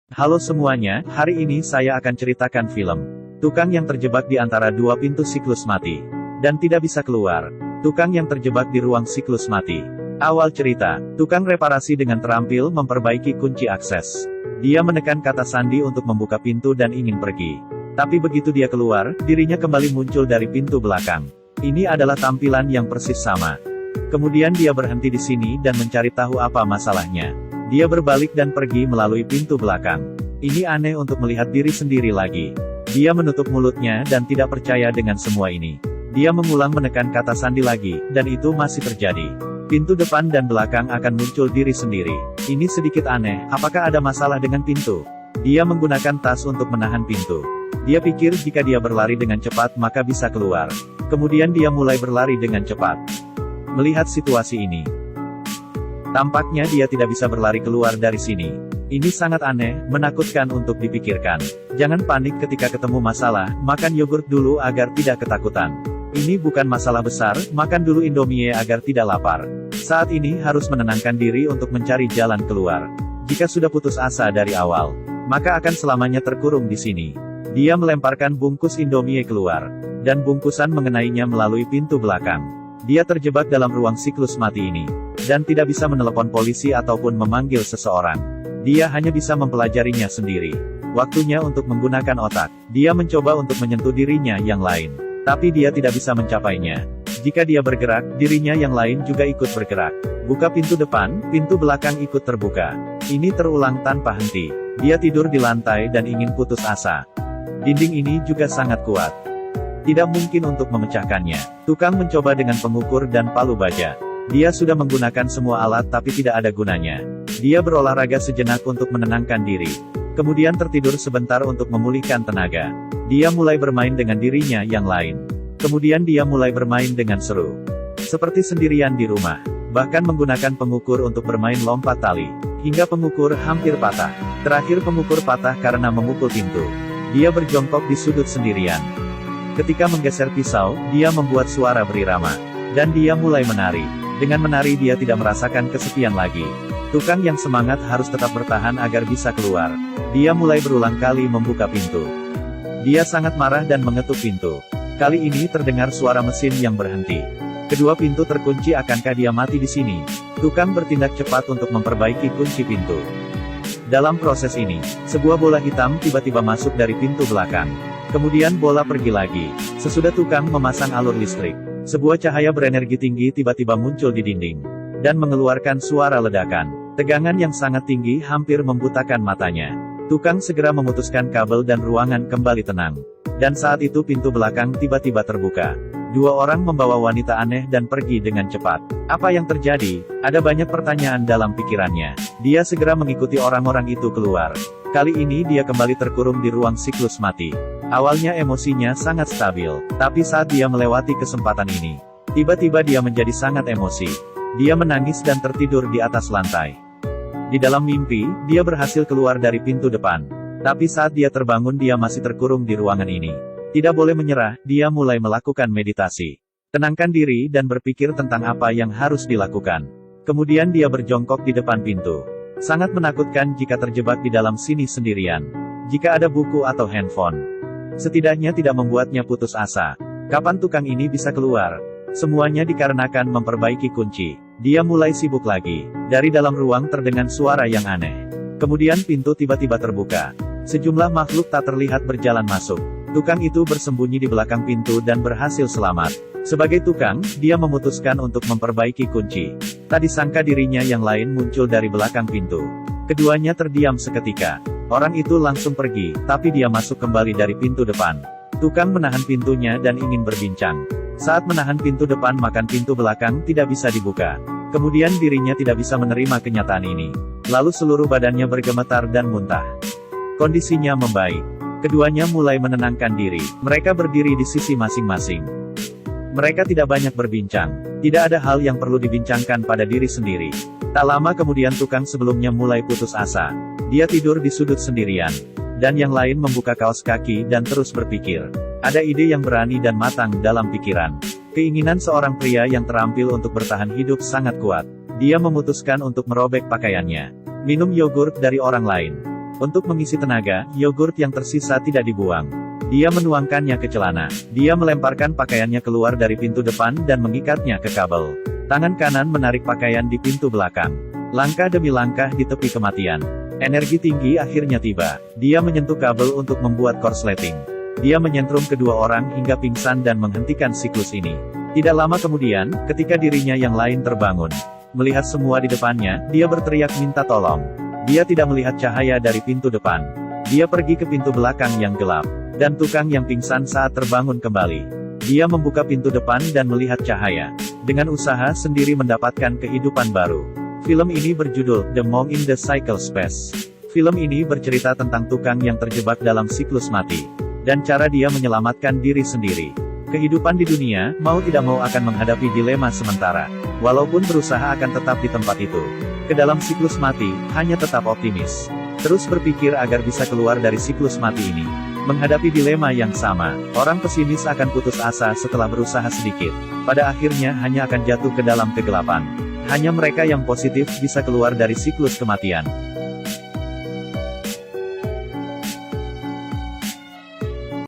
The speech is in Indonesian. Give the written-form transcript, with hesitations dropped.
Halo semuanya, hari ini saya akan ceritakan film Tukang yang terjebak di antara dua pintu siklus mati dan tidak bisa keluar. Tukang yang terjebak di ruang siklus mati. Awal cerita, tukang reparasi dengan terampil memperbaiki kunci akses. Dia menekan kata sandi untuk membuka pintu dan ingin pergi. Tapi begitu dia keluar, dirinya kembali muncul dari pintu belakang. Ini adalah tampilan yang persis sama. Kemudian dia berhenti di sini dan mencari tahu apa masalahnya. Dia berbalik dan pergi melalui pintu belakang. Ini aneh untuk melihat diri sendiri lagi. Dia menutup mulutnya dan tidak percaya dengan semua ini. Dia mengulang menekan kata sandi lagi, dan itu masih terjadi. Pintu depan dan belakang akan muncul diri sendiri. Ini sedikit aneh, apakah ada masalah dengan pintu? Dia menggunakan tas untuk menahan pintu. Dia pikir jika dia berlari dengan cepat maka bisa keluar. Kemudian dia mulai berlari dengan cepat. Melihat situasi ini, tampaknya dia tidak bisa berlari keluar dari sini. Ini sangat aneh, menakutkan untuk dipikirkan. Jangan panik ketika ketemu masalah, makan yogurt dulu agar tidak ketakutan. Ini bukan masalah besar, makan dulu Indomie agar tidak lapar. Saat ini harus menenangkan diri untuk mencari jalan keluar. Jika sudah putus asa dari awal, maka akan selamanya terkurung di sini. Dia melemparkan bungkus Indomie keluar, dan bungkusan mengenainya melalui pintu belakang. Dia terjebak dalam ruang siklus mati ini, dan tidak bisa menelepon polisi ataupun memanggil seseorang. Dia hanya bisa mempelajarinya sendiri. Waktunya untuk menggunakan otak. Dia mencoba untuk menyentuh dirinya yang lain, tapi dia tidak bisa mencapainya. Jika dia bergerak, dirinya yang lain juga ikut bergerak. Buka pintu depan, pintu belakang ikut terbuka. Ini terulang tanpa henti. Dia tidur di lantai dan ingin putus asa. Dinding ini juga sangat kuat. Tidak mungkin untuk memecahkannya. Tukang mencoba dengan pengukur dan palu baja. Dia sudah menggunakan semua alat tapi tidak ada gunanya. Dia berolahraga sejenak untuk menenangkan diri. Kemudian tertidur sebentar untuk memulihkan tenaga. Dia mulai bermain dengan dirinya yang lain. Kemudian dia mulai bermain dengan seru. Seperti sendirian di rumah. Bahkan menggunakan pengukur untuk bermain lompat tali. Hingga pengukur hampir patah. Terakhir pengukur patah karena memukul pintu. Dia berjongkok di sudut sendirian. Ketika menggeser pisau, dia membuat suara berirama. Dan dia mulai menari. Dengan menari dia tidak merasakan kesepian lagi. Tukang yang semangat harus tetap bertahan agar bisa keluar. Dia mulai berulang kali membuka pintu. Dia sangat marah dan mengetuk pintu. Kali ini terdengar suara mesin yang berhenti. Kedua pintu terkunci, akankah dia mati di sini? Tukang bertindak cepat untuk memperbaiki kunci pintu. Dalam proses ini, sebuah bola hitam tiba-tiba masuk dari pintu belakang. Kemudian bola pergi lagi. Sesudah tukang memasang alur listrik, sebuah cahaya berenergi tinggi tiba-tiba muncul di dinding, dan mengeluarkan suara ledakan. Tegangan yang sangat tinggi hampir membutakan matanya. Tukang segera memutuskan kabel dan ruangan kembali tenang. Dan saat itu pintu belakang tiba-tiba terbuka. Dua orang membawa wanita aneh dan pergi dengan cepat. Apa yang terjadi? Ada banyak pertanyaan dalam pikirannya. Dia segera mengikuti orang-orang itu keluar. Kali ini dia kembali terkurung di ruang siklus mati. Awalnya emosinya sangat stabil, tapi saat dia melewati kesempatan ini, tiba-tiba dia menjadi sangat emosi. Dia menangis dan tertidur di atas lantai. Di dalam mimpi, dia berhasil keluar dari pintu depan. Tapi saat dia terbangun dia masih terkurung di ruangan ini. Tidak boleh menyerah, dia mulai melakukan meditasi. Tenangkan diri dan berpikir tentang apa yang harus dilakukan. Kemudian dia berjongkok di depan pintu. Sangat menakutkan jika terjebak di dalam sini sendirian. Jika ada buku atau handphone, setidaknya tidak membuatnya putus asa. Kapan tukang ini bisa keluar? Semuanya dikarenakan memperbaiki kunci. Dia mulai sibuk lagi. Dari dalam ruang terdengar suara yang aneh. Kemudian pintu tiba-tiba terbuka. Sejumlah makhluk tak terlihat berjalan masuk. Tukang itu bersembunyi di belakang pintu dan berhasil selamat. Sebagai tukang, dia memutuskan untuk memperbaiki kunci. Tak disangka dirinya yang lain muncul dari belakang pintu. Keduanya terdiam seketika. Orang itu langsung pergi, tapi dia masuk kembali dari pintu depan. Tukang menahan pintunya dan ingin berbincang. Saat menahan pintu depan maka pintu belakang tidak bisa dibuka. Kemudian dirinya tidak bisa menerima kenyataan ini. Lalu seluruh badannya bergemetar dan muntah. Kondisinya membaik. Keduanya mulai menenangkan diri. Mereka berdiri di sisi masing-masing. Mereka tidak banyak berbincang. Tidak ada hal yang perlu dibincangkan pada diri sendiri. Tak lama kemudian tukang sebelumnya mulai putus asa. Dia tidur di sudut sendirian. Dan yang lain membuka kaos kaki dan terus berpikir. Ada ide yang berani dan matang dalam pikiran. Keinginan seorang pria yang terampil untuk bertahan hidup sangat kuat. Dia memutuskan untuk merobek pakaiannya. Minum yogurt dari orang lain. Untuk mengisi tenaga, yogurt yang tersisa tidak dibuang. Dia menuangkannya ke celana. Dia melemparkan pakaiannya keluar dari pintu depan dan mengikatnya ke kabel. Tangan kanan menarik pakaian di pintu belakang. Langkah demi langkah di tepi kematian. Energi tinggi akhirnya tiba. Dia menyentuh kabel untuk membuat korsleting. Dia menyentrum kedua orang hingga pingsan dan menghentikan siklus ini. Tidak lama kemudian, ketika dirinya yang lain terbangun, melihat semua di depannya, dia berteriak minta tolong. Dia tidak melihat cahaya dari pintu depan. Dia pergi ke pintu belakang yang gelap. Dan tukang yang pingsan saat terbangun kembali. Dia membuka pintu depan dan melihat cahaya. Dengan usaha sendiri mendapatkan kehidupan baru. Film ini berjudul The Monk in the Cycle Space. Film ini bercerita tentang tukang yang terjebak dalam siklus mati. Dan cara dia menyelamatkan diri sendiri. Kehidupan di dunia, mau tidak mau akan menghadapi dilema sementara. Walaupun berusaha akan tetap di tempat itu. Ke dalam siklus mati, hanya tetap optimis. Terus berpikir agar bisa keluar dari siklus mati ini. Menghadapi dilema yang sama, orang pesimis akan putus asa setelah berusaha sedikit. Pada akhirnya hanya akan jatuh ke dalam kegelapan. Hanya mereka yang positif bisa keluar dari siklus kematian.